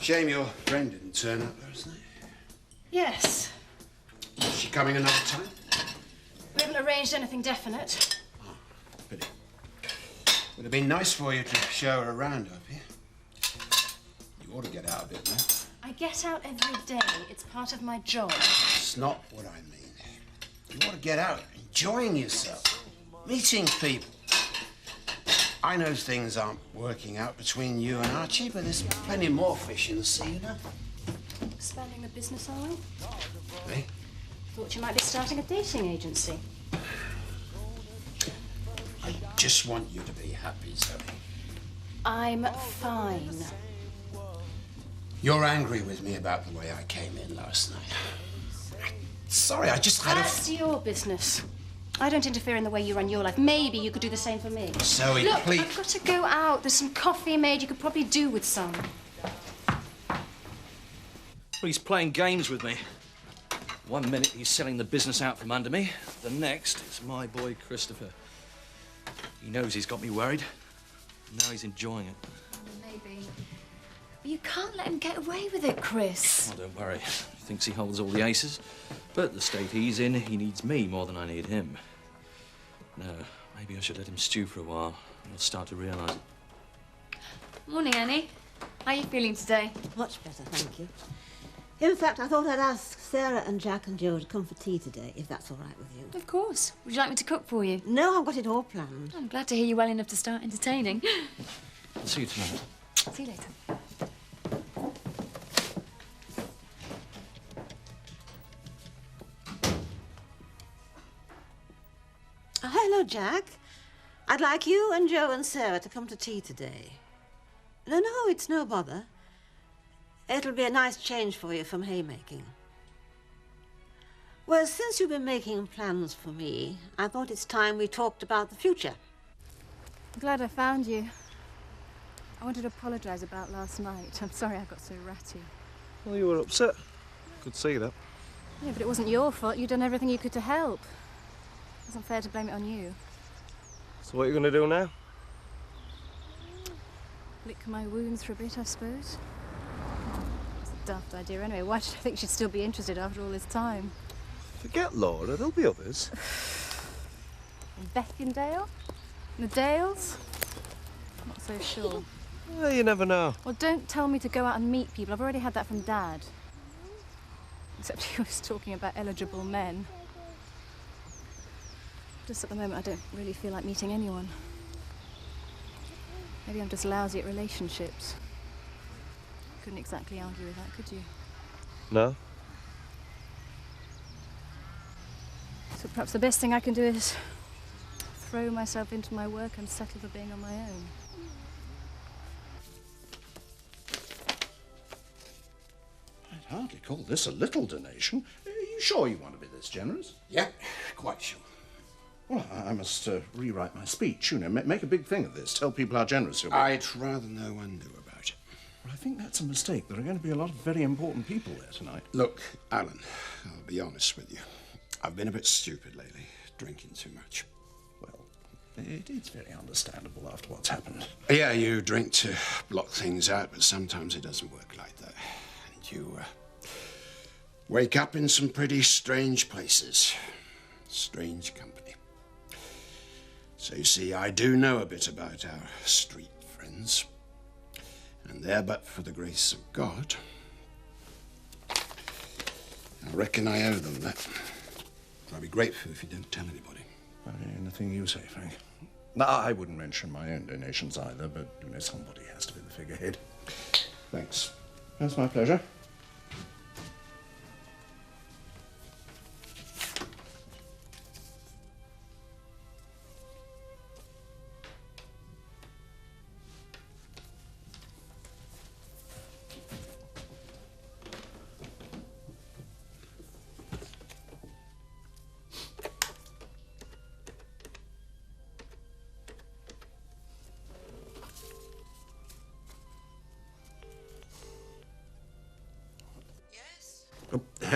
Shame your friend didn't turn up last night. Yes. Is she coming another time? We haven't arranged anything definite. Oh, pity. Would have been nice for you to show her around up here. You ought to get out a bit now. I get out every day. It's part of my job. That's not what I mean. You ought to get out, enjoying yourself, meeting people. I know things aren't working out between you and Archie, but there's plenty more fish in the sea, you know? Expanding the business, are we? Eh? Thought you might be starting a dating agency. I just want you to be happy, Zoe. I'm fine. You're angry with me about the way I came in last night. Sorry, I just had That's your business. I don't interfere in the way you run your life. Maybe you could do the same for me. Zoe, Look, please. I've got to go out. There's some coffee made. You could probably do with some. Well, he's playing games with me. 1 minute he's selling the business out from under me. The next, it's my boy Christopher. He knows he's got me worried. Now he's enjoying it. Maybe. But you can't let him get away with it, Chris. Oh, don't worry. He thinks he holds all the aces. But at the state he's in, he needs me more than I need him. No, maybe I should let him stew for a while. He'll start to realise it. Morning, Annie. How are you feeling today? Much better, thank you. In fact, I thought I'd ask Sarah and Jack and Joe to come for tea today, if that's all right with you. Of course. Would you like me to cook for you? No, I've got it all planned. I'm glad to hear you well enough to start entertaining. I'll see you tonight. See you later. Hello, Jack. I'd like you and Joe and Sarah to come to tea today. No, it's no bother. It'll be a nice change for you from haymaking. Well, since you've been making plans for me, I thought it's time we talked about the future. I'm glad I found you. I wanted to apologise about last night. I'm sorry I got so ratty. Well, you were upset. Could see that. Yeah, but it wasn't your fault. You'd done everything you could to help. It wasn't fair to blame it on you. So what are you going to do now? Lick my wounds for a bit, I suppose. It's a daft idea anyway. Why should I think she'd still be interested after all this time? Forget Laura, there'll be others. In Beckendale? In the Dales? Not so sure. Well, you never know. Well, don't tell me to go out and meet people. I've already had that from Dad. Except he was talking about eligible men. Just at the moment, I don't really feel like meeting anyone. Maybe I'm just lousy at relationships. Couldn't exactly argue with that, could you? No? So perhaps the best thing I can do is throw myself into my work and settle for being on my own. I'd hardly call this a little donation. Are you sure you want to be this generous? Yeah, quite sure. Well, I must rewrite my speech, you know, make a big thing of this, tell people how generous you'll be. I'd rather no one knew about it. Well, I think that's a mistake. There are going to be a lot of very important people there tonight. Look, Alan, I'll be honest with you. I've been a bit stupid lately, drinking too much. Well, it is very understandable after what's happened. Yeah, you drink to block things out, but sometimes it doesn't work like that. And you wake up in some pretty strange places. Strange company. So you see, I do know a bit about our street friends. And there, but for the grace of God, I reckon I owe them that. I'll be grateful if you don't tell anybody. Anything you say, Frank. No, I wouldn't mention my own donations either, but, you know, somebody has to be the figurehead. Thanks. That's my pleasure.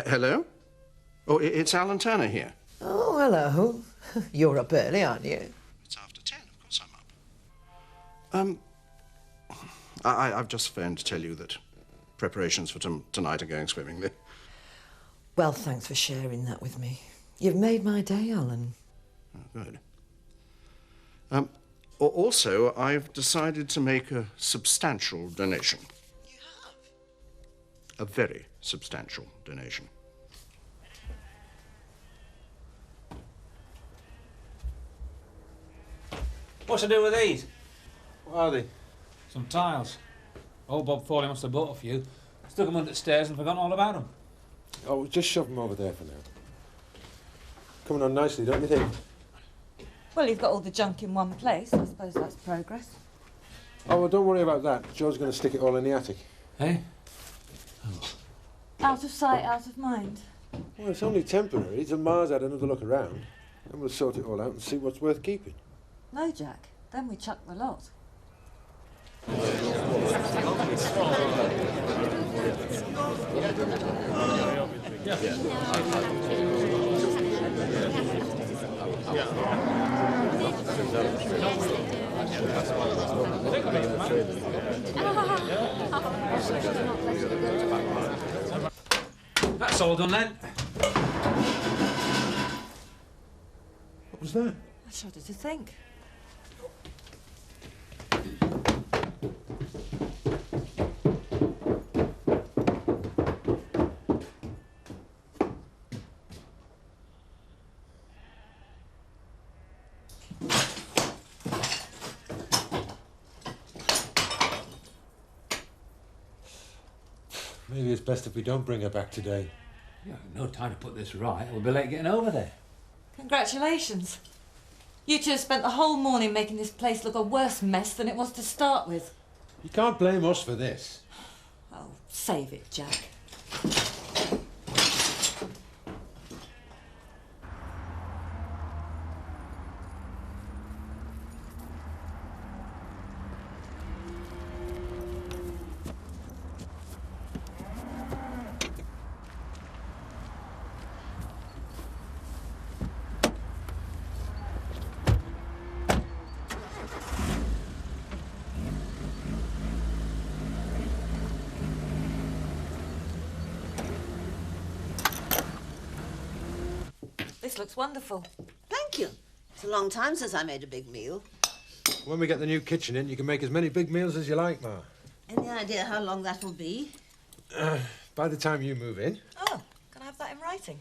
Hello? Oh, it's Alan Turner here. Oh, hello. You're up early, aren't you? It's after 10, of course I'm up. I've just phoned to tell you that preparations for tonight are going swimmingly. Well, thanks for sharing that with me. You've made my day, Alan. Oh, good. Also, I've decided to make a substantial donation. You have? A very substantial donation. What's to do with these? What are they? Some tiles. Old Bob Foley must have bought a few. Stuck them under the stairs and forgotten all about them. Oh, just shove them over there for now. Coming on nicely, don't you think? Well, you've got all the junk in one place. I suppose that's progress. Oh, well, don't worry about that. Joe's going to stick it all in the attic. Eh? Out of sight, out of mind. Well, it's only temporary till Ma's had another look around. Then we'll sort it all out and see what's worth keeping. No, Jack. Then we chuck the lot. That's all done then. What was that? I shudder to think. Maybe it's best if we don't bring her back today. Yeah, no time to put this right. We'll be late getting over there. Congratulations. You two have spent the whole morning making this place look a worse mess than it was to start with. You can't blame us for this. Oh, save it, Jack. This looks wonderful. Thank you. It's a long time since I made a big meal. When we get the new kitchen in, you can make as many big meals as you like, Ma. Any idea how long that will be? By the time you move in. Oh, can I have that in writing?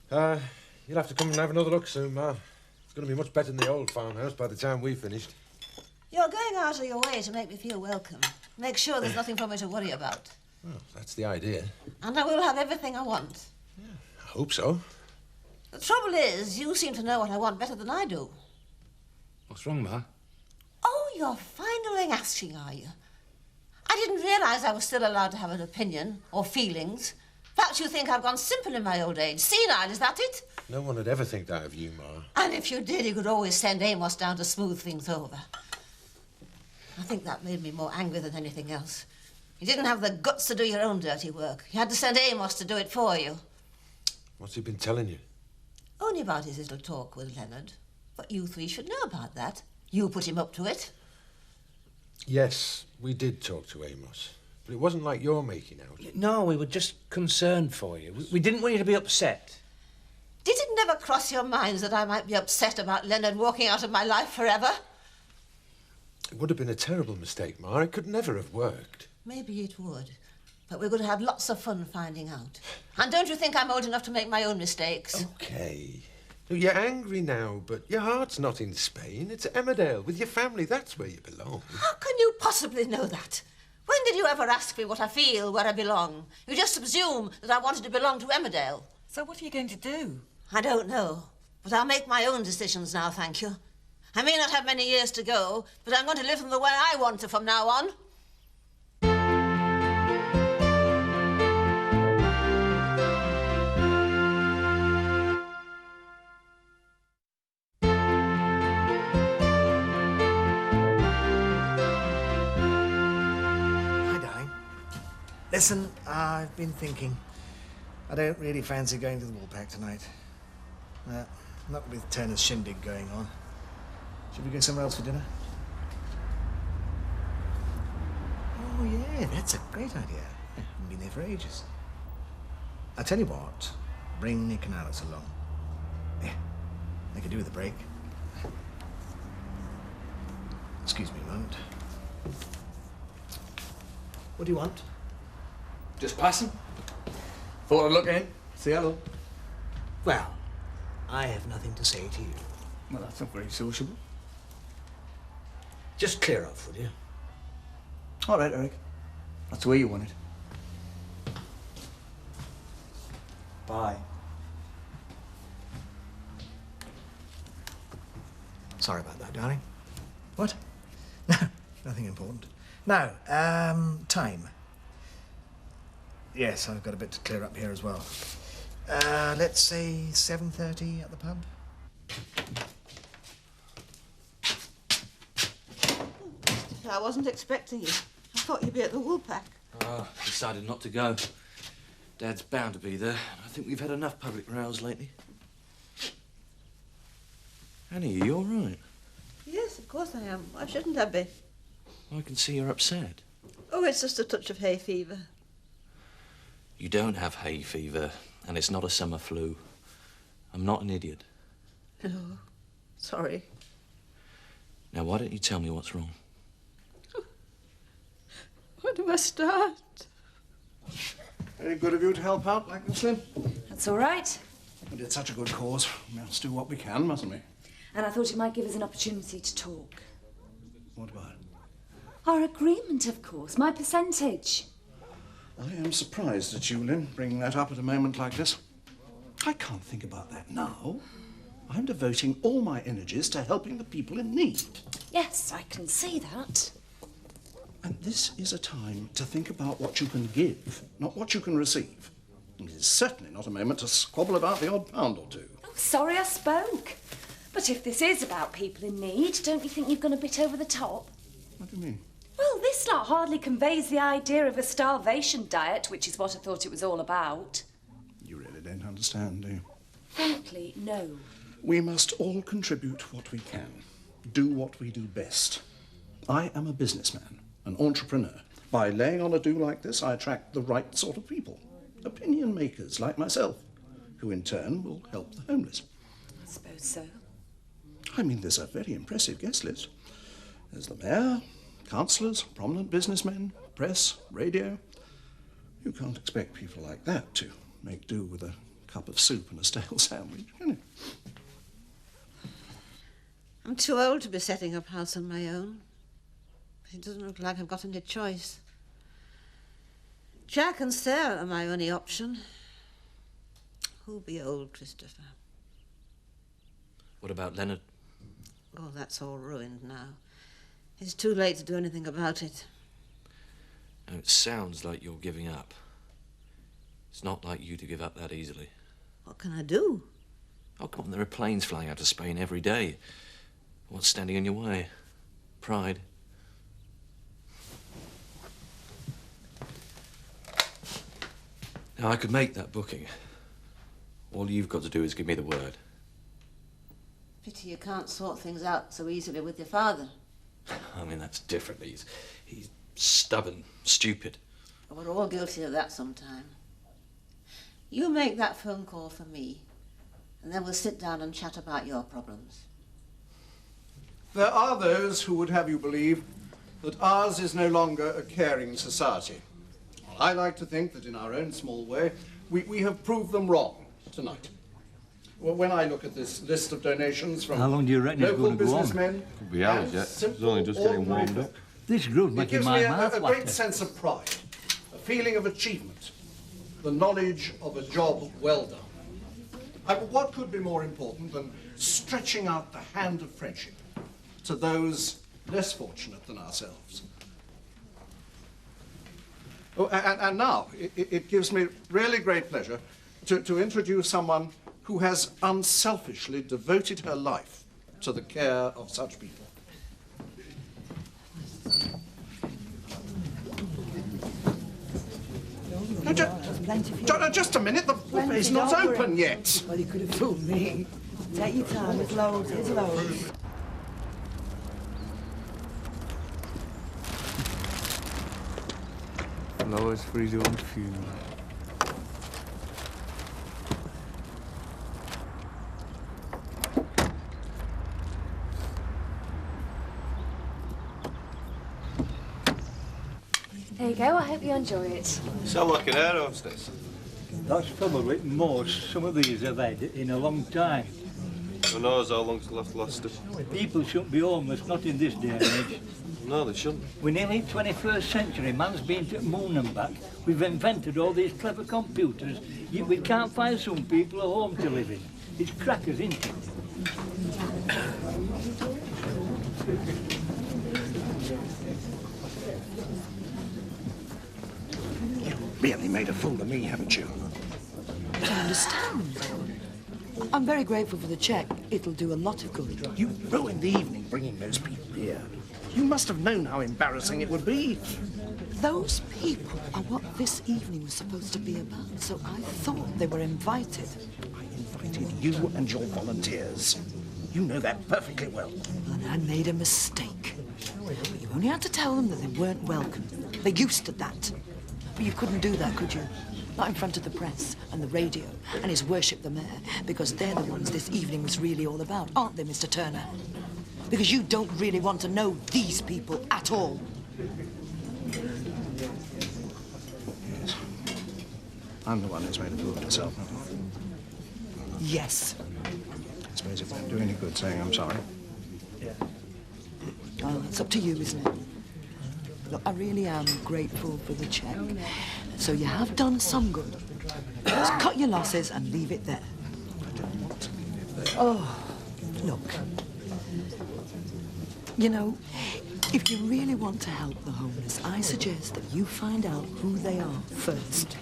You'll have to come and have another look soon, Ma. It's going to be much better than the old farmhouse by the time we've finished. You're going out of your way to make me feel welcome. Make sure there's nothing for me to worry about. Well, that's the idea. And I will have everything I want. I hope so. The trouble is, you seem to know what I want better than I do. What's wrong, Ma? Oh, you're finally asking, are you? I didn't realise I was still allowed to have an opinion or feelings. Perhaps you think I've gone simple in my old age. Senile, is that it? No one would ever think that of you, Ma. And if you did, you could always send Amos down to smooth things over. I think that made me more angry than anything else. You didn't have the guts to do your own dirty work. You had to send Amos to do it for you. What's he been telling you? Only about his little talk with Leonard. But you three should know about that. You put him up to it. Yes, we did talk to Amos. But it wasn't like you're making out. No, we were just concerned for you. We didn't want you to be upset. Did it never cross your minds that I might be upset about Leonard walking out of my life forever? It would have been a terrible mistake, Ma. It could never have worked. Maybe it would. But we're going to have lots of fun finding out. And don't you think I'm old enough to make my own mistakes? Okay. You're angry now, but your heart's not in Spain. It's at Emmerdale with your family. That's where you belong. How can you possibly know that? When did you ever ask me what I feel, where I belong? You just assume that I wanted to belong to Emmerdale. So what are you going to do? I don't know, but I'll make my own decisions now, thank you. I may not have many years to go, but I'm going to live them the way I want to from now on. Hi, darling. Listen, I've been thinking. I don't really fancy going to the Woolpack tonight. Not with Turner's shindig going on. Should we go somewhere else for dinner? Oh, yeah, that's a great idea. I've been there for ages. I'll tell you what, bring Nick and Alice along. Yeah, they could do with a break. Excuse me a moment. What do you want? Just passing. Thought I'd look in, say hello. Well, I have nothing to say to you. Well, that's not very sociable. Just clear off, will you? All right, Eric. That's the way you want it. Bye. Sorry about that, darling. What? No, nothing important. Now, time. Yes, I've got a bit to clear up here as well. Let's say 7:30 at the pub. I wasn't expecting you. I thought you'd be at the Woolpack. Oh, decided not to go. Dad's bound to be there. I think we've had enough public rows lately. Annie, are you all right? Yes, of course I am. Why shouldn't I be? I can see you're upset. Oh, it's just a touch of hay fever. You don't have hay fever, and it's not a summer flu. I'm not an idiot. No, sorry. Now, why don't you tell me what's wrong? Where do I start? Very good of you to help out like this, Lynn. That's all right. We did such a good cause. We must do what we can, mustn't we? And I thought it might give us an opportunity to talk. What about it? Our agreement, of course, my percentage. I am surprised at you, Lynn, bringing that up at a moment like this. I can't think about that now. I'm devoting all my energies to helping the people in need. Yes, I can see that. And this is a time to think about what you can give, not what you can receive. And it is certainly not a moment to squabble about the odd pound or two. Oh, sorry I spoke. But if this is about people in need, don't you think you've gone a bit over the top? What do you mean? Well, this lot hardly conveys the idea of a starvation diet, which is what I thought it was all about. You really don't understand, do you? Frankly, no. We must all contribute what we can, do what we do best. I am a businessman, an entrepreneur. By laying on a do like this, I attract the right sort of people, opinion makers like myself, who in turn will help the homeless. I suppose so. I mean, there's a very impressive guest list. There's the mayor, councillors, prominent businessmen, press, radio. You can't expect people like that to make do with a cup of soup and a stale sandwich, can you? I'm too old to be setting up house on my own. It doesn't look like I've got any choice. Jack and Sarah are my only option. Who'll be old, Christopher? What about Leonard? Oh, that's all ruined now. It's too late to do anything about it. Now, it sounds like you're giving up. It's not like you to give up that easily. What can I do? Oh, come on, there are planes flying out of Spain every day. What's standing in your way? Pride. Now, I could make that booking. All you've got to do is give me the word. Pity you can't sort things out so easily with your father. I mean, that's different. He's stubborn, stupid. We're all guilty of that sometime. You make that phone call for me, and then we'll sit down and chat about your problems. There are those who would have you believe that ours is no longer a caring society. I like to think that in our own small way, we have proved them wrong tonight. Well, when I look at this list of donations from How long do you reckon it's local going to go on? businessmen, Could be hours and yet. It's simple, only just getting ordinary warmed up. folk, This group's it making gives my me mouth a water. great sense of pride, a feeling of achievement, the knowledge of a job well done. What could be more important than stretching out the hand of friendship to those less fortunate than ourselves? Oh, and now, it gives me really great pleasure to introduce someone who has unselfishly devoted her life to the care of such people. No, just a minute, the buffet's not open yet. Well, you could have fooled me. Take your time, it's loads, it's loads. Flowers for his own funeral. There you go. I hope you enjoy it. Sound like an air hostess. That's probably most some of these have had in a long time. Who knows how long's left lasted? People shouldn't be homeless, not in this day and age. No, they shouldn't. We're nearly 21st century. Man's been to the moon and back. We've invented all these clever computers, yet we can't find some people a home to live in. It's crackers, isn't it? Really made a fool of me, haven't you? I don't understand. I'm very grateful for the cheque. It'll do a lot of good. You ruined the evening bringing those people here. You must have known how embarrassing it would be. Those people are what this evening was supposed to be about, so I thought they were invited. I invited you and your volunteers. You know that perfectly well. And I made a mistake. You only had to tell them that they weren't welcome. They're used to that. But you couldn't do that, could you? Not in front of the press and the radio and His Worship the Mayor, because they're the ones this evening was really all about, aren't they, Mr. Turner? Because you don't really want to know these people at all. Yes. I'm the one who's made a fool of myself, not you. Yes. I suppose it won't do any good saying I'm sorry. Well, it's up to you, isn't it? Look, I really am grateful for the cheque. So you have done some good. Just cut your losses and leave it there. I don't want to leave it there. Oh, look. You know, if you really want to help the homeless, I suggest that you find out who they are first.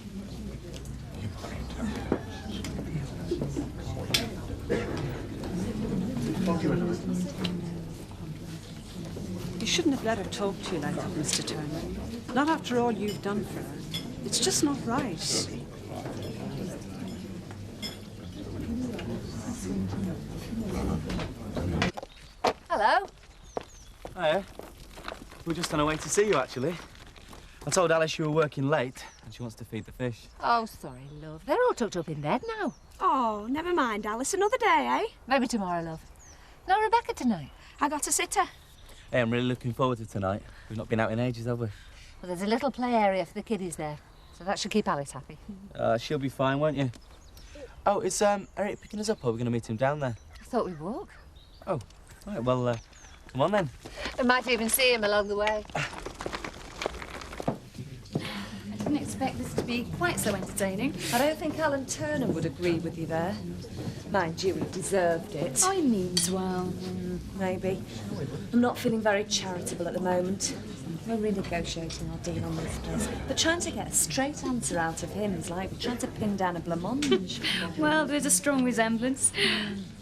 You shouldn't have let her talk to you like that, Mr. Turner. Not after all you've done for her. It's just not right. Hello. Hiya. We're just on our way to see you, actually. I told Alice you were working late, and she wants to feed the fish. Oh, sorry, love. They're all tucked up in bed now. Oh, never mind, Alice. Another day, eh? Maybe tomorrow, love. No Rebecca tonight. I got a sitter. Hey, I'm really looking forward to tonight. We've not been out in ages, have we? Well, there's a little play area for the kiddies there, so that should keep Alice happy. She'll be fine, won't you? Oh, is Eric picking us up, or are we going to meet him down there? I thought we'd walk. Oh, right, well, come on then. We might even see him along the way. I didn't expect this to be quite so entertaining. I don't think Alan Turner would agree with you there. Mind you, he deserved it. Oh, he means well. Maybe. I'm not feeling very charitable at the moment. We're renegotiating our deal on this place. But trying to get a straight answer out of him is like trying to pin down a blancmange. Well, there's a strong resemblance.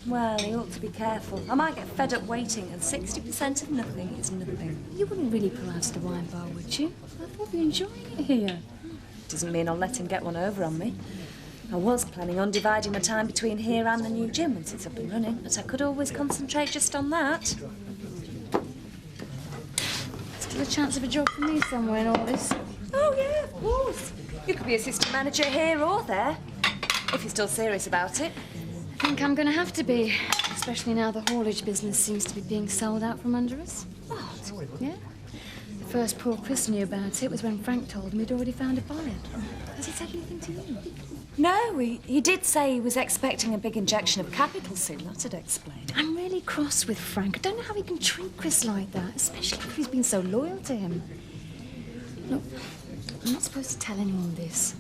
Well, he ought to be careful. I might get fed up waiting, and 60% of nothing is nothing. You wouldn't really pull out of the wine bar, would you? I thought we were enjoying it here. Doesn't mean I'll let him get one over on me. I was planning on dividing my time between here and the new gym once it's up and running, but I could always concentrate just on that. Still a chance of a job for me somewhere in all this. Oh, yeah, of course. You could be assistant manager here or there, if you're still serious about it. I think I'm going to have to be, especially now the haulage business seems to be being sold out from under us. What? Yeah. The first poor Chris knew about it was when Frank told him he'd already found a buyer. Has he said anything to you? No, he did say he was expecting a big injection of capital soon. That'd explain. I'm really cross with Frank. I don't know how he can treat Chris like that, especially if he's been so loyal to him. Look, I'm not supposed to tell anyone this,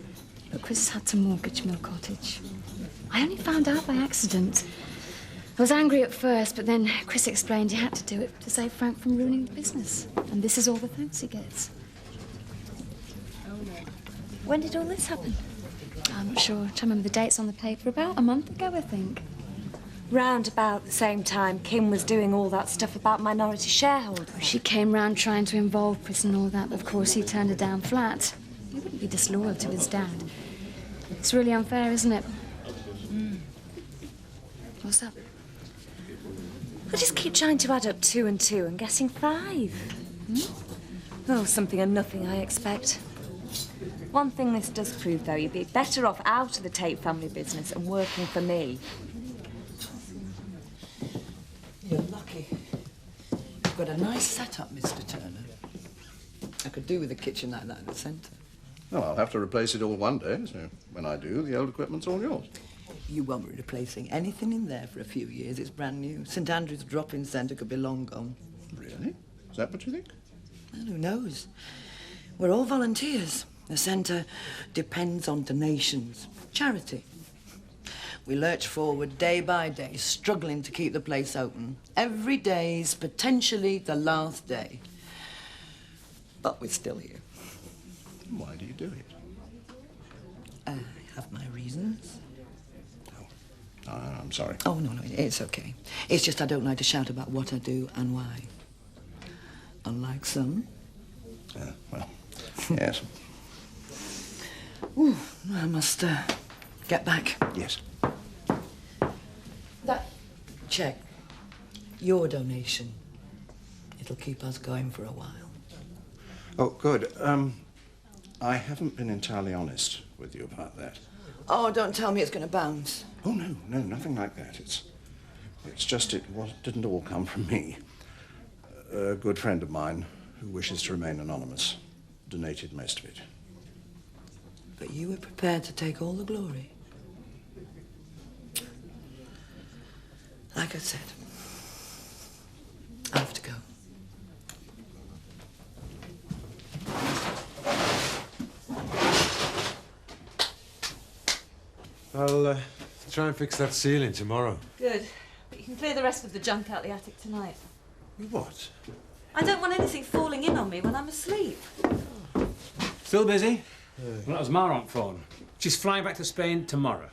but Chris had to mortgage Mill Cottage. I only found out by accident. I was angry at first, but then Chris explained he had to do it to save Frank from ruining the business. And this is all the thanks he gets. When did all this happen? I'm not sure. I don't remember the dates on the paper. About a month ago, I think. Round about the same time Kim was doing all that stuff about minority shareholders. She came round trying to involve Chris and all that, but of course he turned her down flat. He wouldn't be disloyal to his dad. It's really unfair, isn't it? What's up? I just keep trying to add up 2 and 2 and guessing 5. Oh, something and nothing, I expect. One thing this does prove, though, you'd be better off out of the Tate family business and working for me. You're lucky. You've got a nice setup, Mr. Turner. I could do with a kitchen like that in the centre. Well, I'll have to replace it all one day, so when I do, the old equipment's all yours. You won't be replacing anything in there for a few years. It's brand new. St Andrew's drop-in centre could be long gone. Really? Is that what you think? Well, who knows? We're all volunteers. The centre depends on donations, charity. We lurch forward day by day, struggling to keep the place open. Every day's potentially the last day. But we're still here. Why do you do it? I have my reasons. I'm sorry. Oh, no, it's okay. It's just I don't like to shout about what I do and why. Unlike some. Well, yes. Ooh, I must get back. Yes. That check, your donation, it'll keep us going for a while. Oh, good. I haven't been entirely honest with you about that. Oh, don't tell me it's going to bounce. Oh, no, nothing like that. It's just didn't all come from me. A good friend of mine who wishes to remain anonymous donated most of it. But you were prepared to take all the glory. Like I said, I have to go. I'll try and fix that ceiling tomorrow. Good. But you can clear the rest of the junk out the attic tonight. What? I don't want anything falling in on me when I'm asleep. Still busy? Well, that was Mara on phone. She's flying back to Spain tomorrow.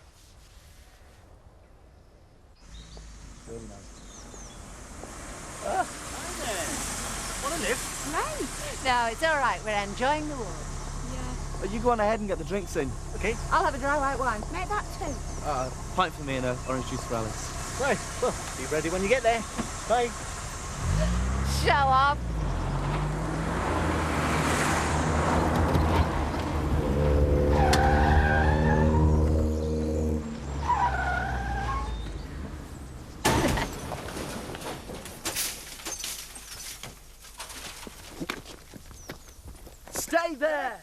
Want to live? No, it's all right. We're enjoying the walk. Yeah. You go on ahead and get the drinks in, OK? I'll have a dry white wine. Make that too. Pint for me and an orange juice for Alice. Right, well, be ready when you get there. Bye. Show off. Stay there!